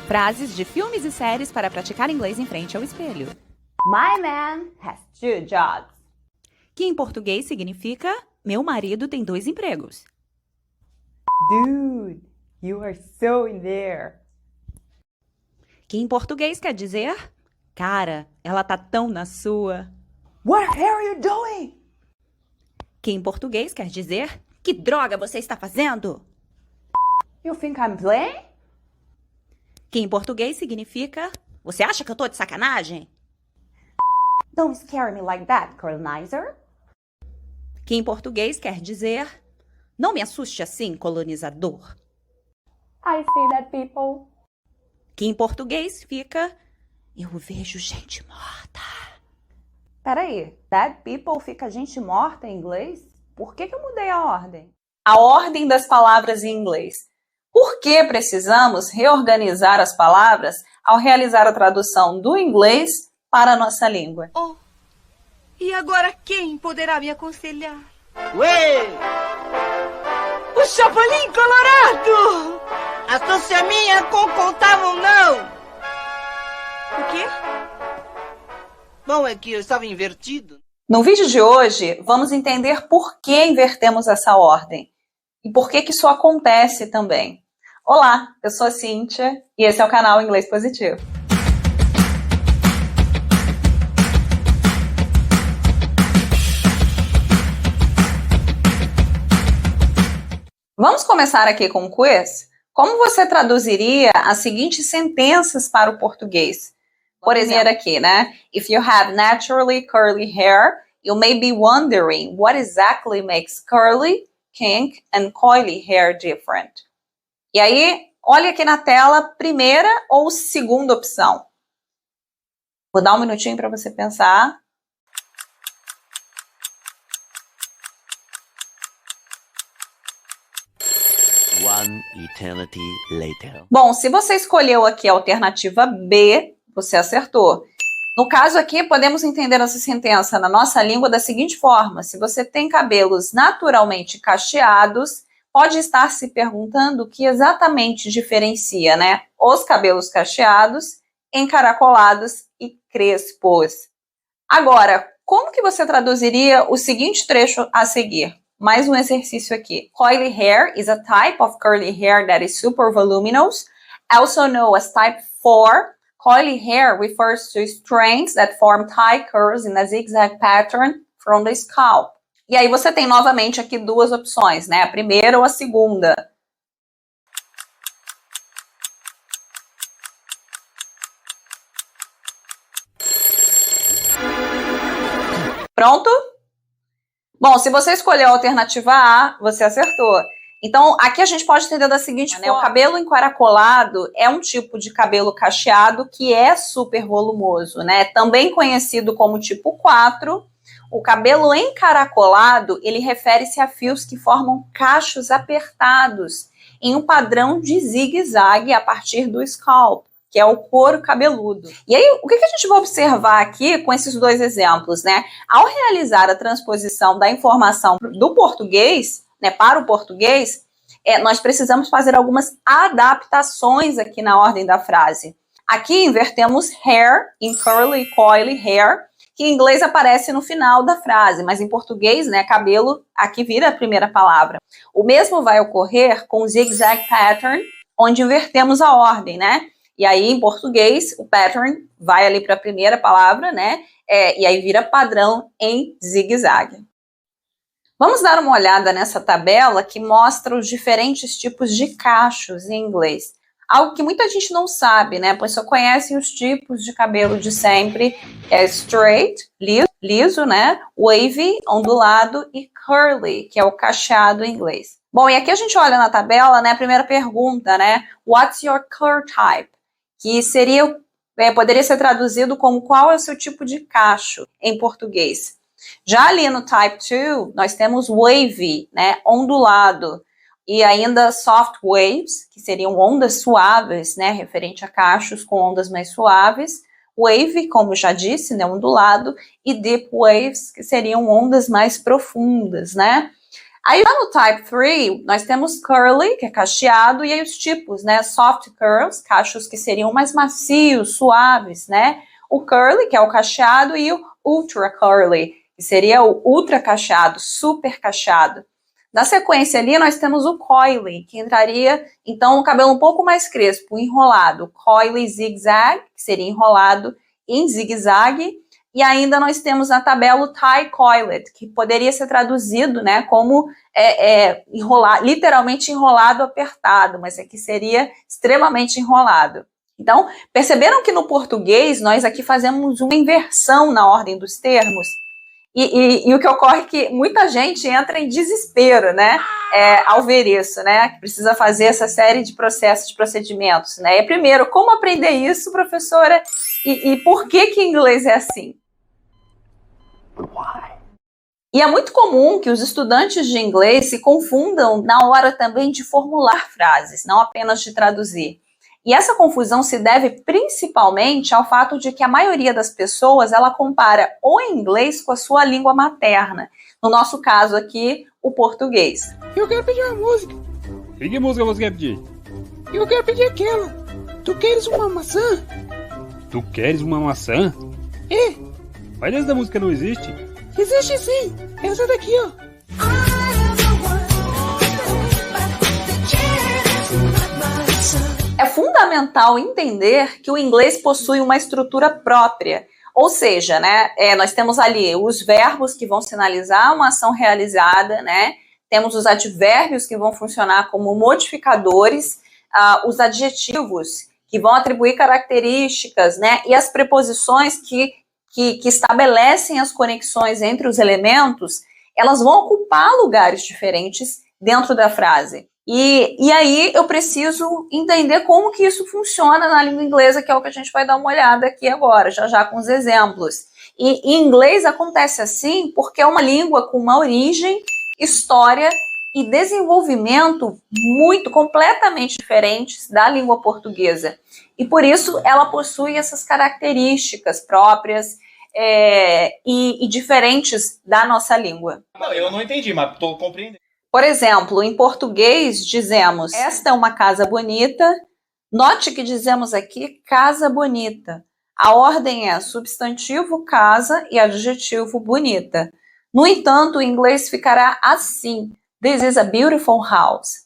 Frases de filmes e séries para praticar inglês em frente ao espelho. My man has 2 jobs. Que em português significa meu marido tem 2 empregos. Dude, you are so in there. Que em português quer dizer cara, ela tá tão na sua. What the hell are you doing? Que em português quer dizer que droga você está fazendo? You think I'm playing? Que em português significa você acha que eu tô de sacanagem? Don't scare me like that, colonizer. Que em português quer dizer não me assuste assim, colonizador. I see that, people. Que em português fica eu vejo gente morta. Peraí, that people fica gente morta em inglês? Por que eu mudei a ordem? A ordem das palavras em inglês. Por que precisamos reorganizar as palavras ao realizar a tradução do inglês para a nossa língua? Oh, e agora quem poderá me aconselhar? Ué! O Chapolin Colorado! Associa minha com contavam não! O quê? Bom, é que eu estava invertido. No vídeo de hoje, vamos entender por que invertemos essa ordem e por que isso acontece também. Olá, eu sou a Cíntia e esse é o canal Inglês Positivo. Vamos começar aqui com um quiz? Como você traduziria as seguintes sentenças para o português? Por exemplo, aqui, né? If you have naturally curly hair, you may be wondering what exactly makes curly, kink and coily hair different. E aí, olha aqui na tela, primeira ou segunda opção. Vou dar um minutinho para você pensar. One eternity later. Bom, se você escolheu aqui a alternativa B, você acertou. No caso aqui, podemos entender essa sentença na nossa língua da seguinte forma. Se você tem cabelos naturalmente cacheados, pode estar se perguntando o que exatamente diferencia, né? Os cabelos cacheados, encaracolados e crespos. Agora, como que você traduziria o seguinte trecho a seguir? Mais um exercício aqui. Coily hair is a type of curly hair that is super voluminous, also known as type 4. Coily hair refers to strands that form tight curls in a zigzag pattern from the scalp. E aí você tem novamente aqui duas opções, né? A primeira ou a segunda. Pronto? Bom, se você escolheu a alternativa A, você acertou. Então, aqui a gente pode entender da seguinte forma, né? O cabelo encaracolado é um tipo de cabelo cacheado que é super volumoso, né? Também conhecido como tipo 4. O cabelo encaracolado, ele refere-se a fios que formam cachos apertados em um padrão de zigue-zague a partir do scalp, que é o couro cabeludo. E aí, o que a gente vai observar aqui com esses dois exemplos, né? Ao realizar a transposição da informação do português, né, para o português, nós precisamos fazer algumas adaptações aqui na ordem da frase. Aqui invertemos hair em curly e coily hair, que em inglês aparece no final da frase, mas em português, né, cabelo, aqui vira a primeira palavra. O mesmo vai ocorrer com o zigzag pattern, onde invertemos a ordem, né? E aí, em português, o pattern vai ali para a primeira palavra, né? E aí vira padrão em zigue-zague. Vamos dar uma olhada nessa tabela que mostra os diferentes tipos de cachos em inglês. Algo que muita gente não sabe, né? Pois só conhecem os tipos de cabelo de sempre. É straight, liso, né? Wavy, ondulado e curly, que é o cacheado em inglês. Bom, e aqui a gente olha na tabela, né? A primeira pergunta, né? What's your curl type? Que seria, poderia ser traduzido como qual é o seu tipo de cacho em português. Já ali no type 2, nós temos wavy, né? Ondulado. E ainda soft waves, que seriam ondas suaves, né, referente a cachos com ondas mais suaves. Wave, como já disse, né, ondulado. E deep waves, que seriam ondas mais profundas, né. Aí, lá no type 3, nós temos curly, que é cacheado, e aí os tipos, né? Soft curls, cachos que seriam mais macios, suaves, né? O curly, que é o cacheado, e o ultra curly, que seria o ultra cacheado, super cacheado. Na sequência ali, nós temos o coily, que entraria, então, o cabelo um pouco mais crespo, enrolado. Coily zigzag, que seria enrolado em zigue-zague. E ainda nós temos na tabela o tie coilet, que poderia ser traduzido, né, como literalmente enrolado, apertado, mas aqui seria extremamente enrolado. Então, perceberam que no português nós aqui fazemos uma inversão na ordem dos termos? E o que ocorre é que muita gente entra em desespero, né, ao ver isso, né, que precisa fazer essa série de processos, de procedimentos, né. E primeiro, como aprender isso, professora, e por que inglês é assim? E é muito comum que os estudantes de inglês se confundam na hora também de formular frases, não apenas de traduzir. E essa confusão se deve principalmente ao fato de que a maioria das pessoas, ela compara o inglês com a sua língua materna. No nosso caso aqui, o português. Eu quero pedir uma música. Que música você quer pedir? Eu quero pedir aquela. Tu queres uma maçã? Tu queres uma maçã? É. Mas essa música não existe? Existe sim. Essa daqui, ó. É fundamental entender que o inglês possui uma estrutura própria, ou seja, né, nós temos ali os verbos que vão sinalizar uma ação realizada, né, temos os advérbios que vão funcionar como modificadores, os adjetivos que vão atribuir características, né, e as preposições que estabelecem as conexões entre os elementos, elas vão ocupar lugares diferentes dentro da frase. E aí eu preciso entender como que isso funciona na língua inglesa, que é o que a gente vai dar uma olhada aqui agora, já com os exemplos. E em inglês acontece assim porque é uma língua com uma origem, história e desenvolvimento completamente diferentes da língua portuguesa. E por isso ela possui essas características próprias e diferentes da nossa língua. Não, eu não entendi, mas estou compreendendo. Por exemplo, em português dizemos, esta é uma casa bonita. Note que dizemos aqui casa bonita. A ordem é substantivo casa e adjetivo bonita. No entanto, em inglês ficará assim. This is a beautiful house.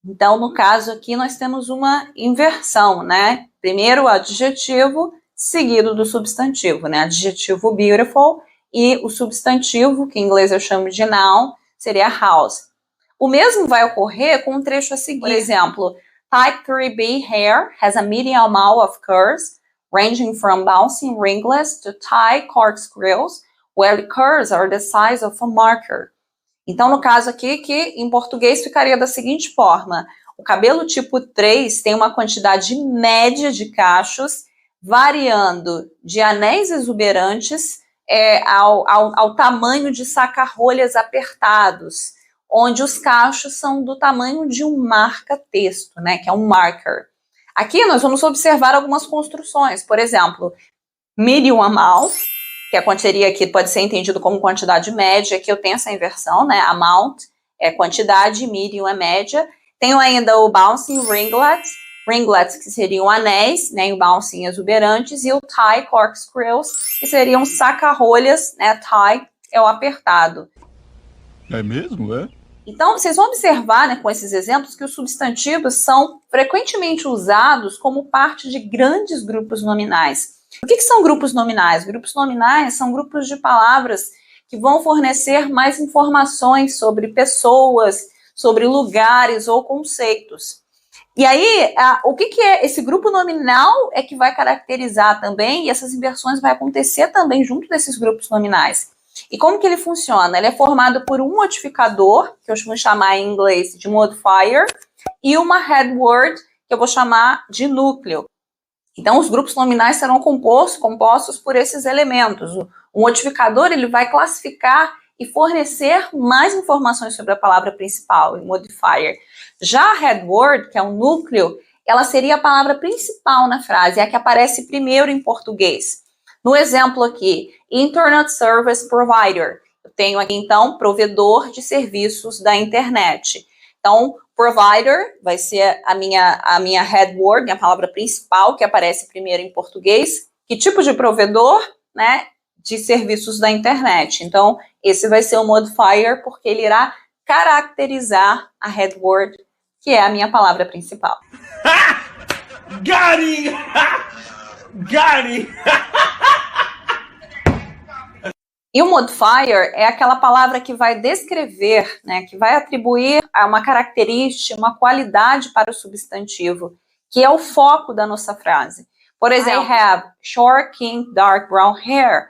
Então, no caso aqui, nós temos uma inversão, né? Primeiro o adjetivo, seguido do substantivo, né? Adjetivo beautiful e o substantivo, que em inglês eu chamo de noun, seria house. O mesmo vai ocorrer com um trecho a seguir. Por exemplo, type 3B hair has a medium amount of curls, ranging from bouncing ringlets to tie corkscrews, where the curls are the size of a marker. Então, no caso aqui, que em português ficaria da seguinte forma: o cabelo tipo 3 tem uma quantidade média de cachos, variando de anéis exuberantes ao tamanho de saca-rolhas apertados, onde os cachos são do tamanho de um marca-texto, né, que é um marker. Aqui nós vamos observar algumas construções, por exemplo, medium amount, que seria aqui, pode ser entendido como quantidade média, aqui eu tenho essa inversão, né, amount é quantidade, medium é média. Tenho ainda o bouncing ringlets, que seriam anéis, né, e o bouncing exuberantes, e o tie corkscrews, que seriam saca-rolhas, né, tie é o apertado. É mesmo, é? Então, vocês vão observar, né, com esses exemplos, que os substantivos são frequentemente usados como parte de grandes grupos nominais. O que são grupos nominais? Grupos nominais são grupos de palavras que vão fornecer mais informações sobre pessoas, sobre lugares ou conceitos. E aí, o que é esse grupo nominal é que vai caracterizar também, e essas inversões vai acontecer também junto desses grupos nominais. E como que ele funciona? Ele é formado por um modificador, que eu vou chamar em inglês de modifier, e uma head word, que eu vou chamar de núcleo. Então, os grupos nominais serão compostos por esses elementos. O modificador ele vai classificar e fornecer mais informações sobre a palavra principal, o modifier. Já a head word, que é o núcleo, ela seria a palavra principal na frase, é a que aparece primeiro em português. No exemplo aqui, Internet Service Provider, Eu tenho aqui, então, provedor de serviços da internet. Então, provider vai ser a minha head word, minha palavra principal, que aparece primeiro em português. Que tipo de provedor, né, de serviços da internet? Então, esse vai ser o modifier, porque ele irá caracterizar a head word, que é a minha palavra principal. Got it! Got it! E o modifier é aquela palavra que vai descrever, né, que vai atribuir uma característica, uma qualidade para o substantivo, que é o foco da nossa frase. Por exemplo, I have short, kinky, dark brown hair.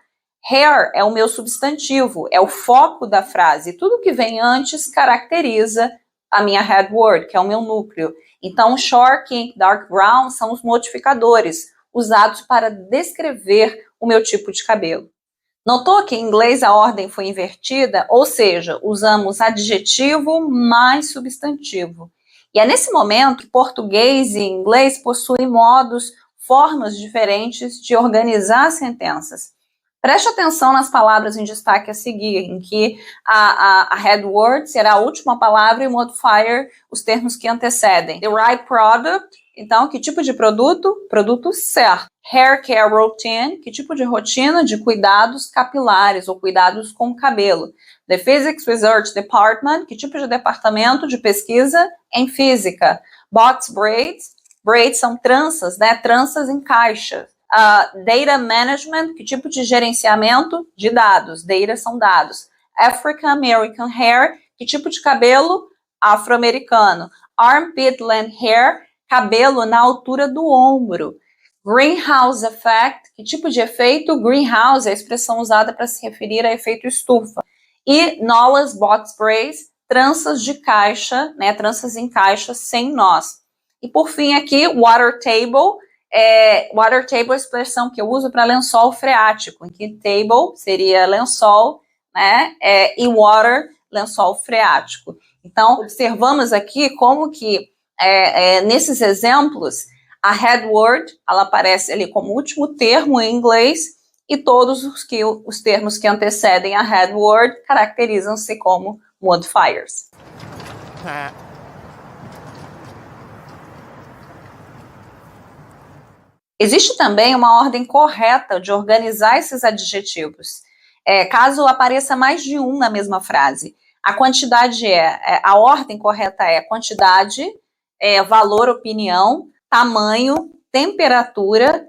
Hair é o meu substantivo, é o foco da frase. Tudo que vem antes caracteriza a minha head word, que é o meu núcleo. Então, short, kinky, dark brown são os modificadores usados para descrever o meu tipo de cabelo. Notou que em inglês a ordem foi invertida? Ou seja, usamos adjetivo mais substantivo. E é nesse momento que português e inglês possuem modos, formas diferentes de organizar sentenças. Preste atenção nas palavras em destaque a seguir, em que a head word será a última palavra e o modifier os termos que antecedem. The right product, então, que tipo de produto? Produto certo. Hair care routine, que tipo de rotina? De cuidados capilares ou cuidados com o cabelo. The Physics Research Department, que tipo de departamento de pesquisa em física. Box braids, braids são tranças, né? Tranças em caixa. Data management, que tipo de gerenciamento de dados? Data são dados. African American hair, que tipo de cabelo? Afro-americano. Armpit length hair, cabelo na altura do ombro. Greenhouse effect, que tipo de efeito? Greenhouse é a expressão usada para se referir a efeito estufa. E Knowles box braids, tranças de caixa, né, tranças em caixa sem nós. E por fim aqui, water table. Water table é a expressão que eu uso para lençol freático, em que table seria lençol, né, e water, lençol freático. Então, observamos aqui como que nesses exemplos, a head word, ela aparece ali como último termo em inglês e todos os termos que antecedem a head word caracterizam-se como modifiers. Existe também uma ordem correta de organizar esses adjetivos. Caso apareça mais de um na mesma frase, a quantidade a ordem correta é quantidade, valor, opinião, tamanho, temperatura,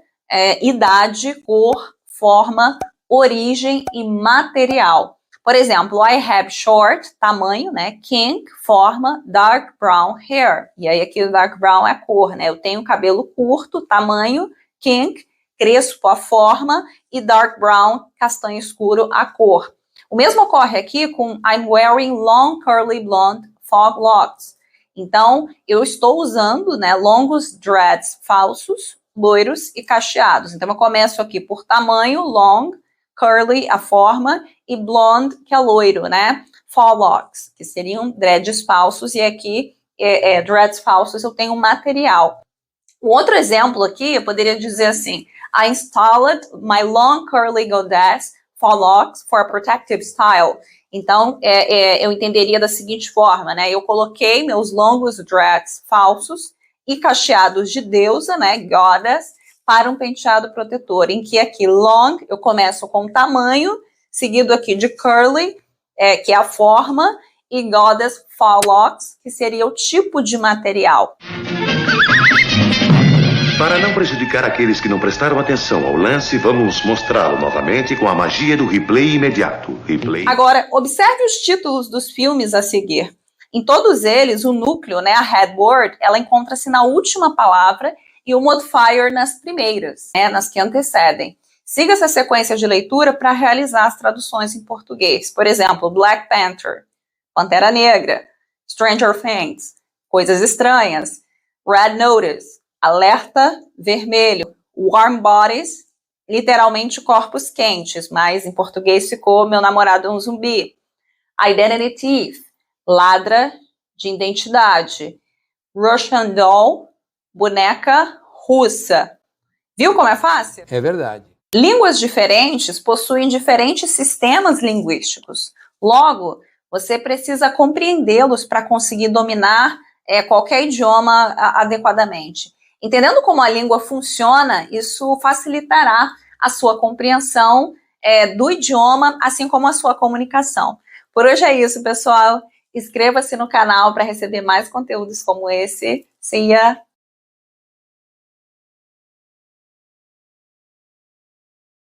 idade, cor, forma, origem e material. Por exemplo, I have short, tamanho, né? Kink, forma, dark brown hair. E aí aqui o dark brown é a cor, né? Eu tenho cabelo curto, tamanho, kink, crespo, a forma, e dark brown, castanho escuro, a cor. O mesmo ocorre aqui com I'm wearing long curly blonde fog locks. Então, eu estou usando, né, longos dreads falsos, loiros e cacheados. Então, eu começo aqui por tamanho, long, curly, a forma, e blonde, que é loiro, né? Fog locks, que seriam dreads falsos, e aqui, dreads falsos, eu tenho material. Um outro exemplo aqui, eu poderia dizer assim, I installed my long curly goddess fog locks for a protective style. Então, eu entenderia da seguinte forma, né? Eu coloquei meus longos dreads falsos e cacheados de deusa, né? Goddess, para um penteado protetor, em que aqui long, eu começo com tamanho, seguido aqui de curly, que é a forma, e goddess fog locks, que seria o tipo de material. Para não prejudicar aqueles que não prestaram atenção ao lance, vamos mostrá-lo novamente com a magia do replay imediato. Agora, observe os títulos dos filmes a seguir. Em todos eles, o núcleo, né, a head word, ela encontra-se na última palavra e o modifier nas primeiras, né, nas que antecedem. Siga essa sequência de leitura para realizar as traduções em português. Por exemplo, Black Panther, Pantera Negra, Stranger Things, Coisas Estranhas, Red Notice, alerta vermelho, warm bodies, literalmente corpos quentes, mas em português ficou meu namorado é um zumbi. Identity thief, ladra de identidade. Russian doll, boneca russa. Viu como é fácil? É verdade. Línguas diferentes possuem diferentes sistemas linguísticos. Logo, você precisa compreendê-los para conseguir dominar qualquer idioma adequadamente. Entendendo como a língua funciona, isso facilitará a sua compreensão do idioma, assim como a sua comunicação. Por hoje é isso, pessoal. Inscreva-se no canal para receber mais conteúdos como esse. See ya!